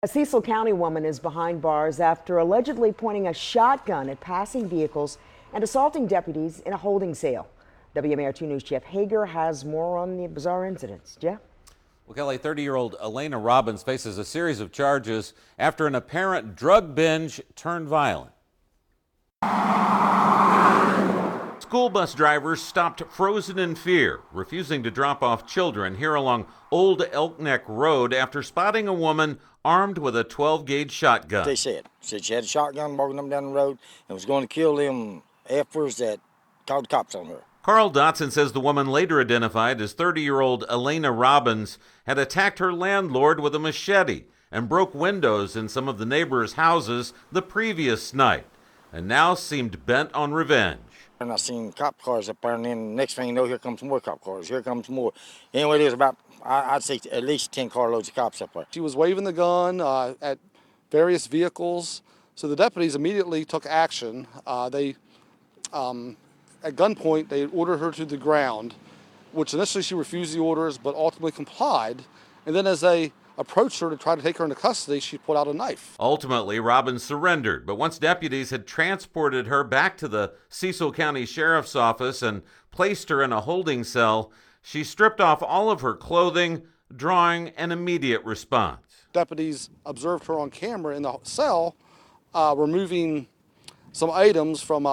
A Cecil County woman is behind bars after allegedly pointing a shotgun at passing vehicles and assaulting deputies in a holding cell. WMAR 2 News Jeff Hager has more on the bizarre incidents. Jeff? Well, Kelly, 30-year-old Elena Robbins faces a series of charges after an apparent drug binge turned violent. School bus drivers stopped frozen in fear, refusing to drop off children here along Old Elk Neck Road after spotting a woman armed with a 12-gauge shotgun. They said she had a shotgun walking them down the road and was going to kill them effers that called the cops on her. Carl Dotson says the woman, later identified as 30-year-old Elena Robbins, had attacked her landlord with a machete and broke windows in some of the neighbors' houses the previous night, and now seemed bent on revenge. And I seen cop cars up there, and then next thing you know, here comes more cop cars. Here comes more. Anyway, there's about, I'd say at least 10 carloads of cops up there. She was waving the gun at various vehicles, so the deputies immediately took action. At gunpoint, they ordered her to the ground, which initially she refused the orders, but ultimately complied. And then as they approached her to try to take her into custody, she pulled out a knife. Ultimately, Robbins surrendered, but once deputies had transported her back to the Cecil County Sheriff's Office and placed her in a holding cell, she stripped off all of her clothing, drawing an immediate response. Deputies observed her on camera in the cell, removing some items from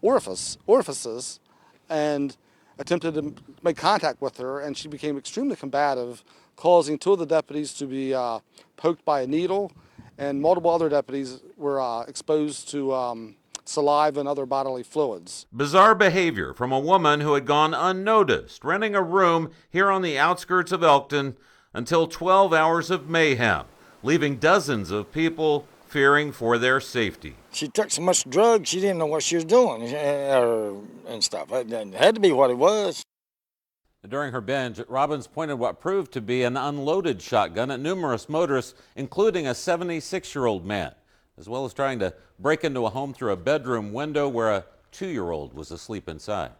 orifices, and attempted to make contact with her, and she became extremely combative, causing two of the deputies to be poked by a needle, and multiple other deputies were exposed to saliva and other bodily fluids. Bizarre behavior from a woman who had gone unnoticed, renting a room here on the outskirts of Elkton until 12 hours of mayhem, leaving dozens of people fearing for their safety. She took so much drugs, she didn't know what she was doing and stuff. It had to be what it was. During her binge, Robbins pointed what proved to be an unloaded shotgun at numerous motorists, including a 76-year-old man, as well as trying to break into a home through a bedroom window where a 2-year-old was asleep inside.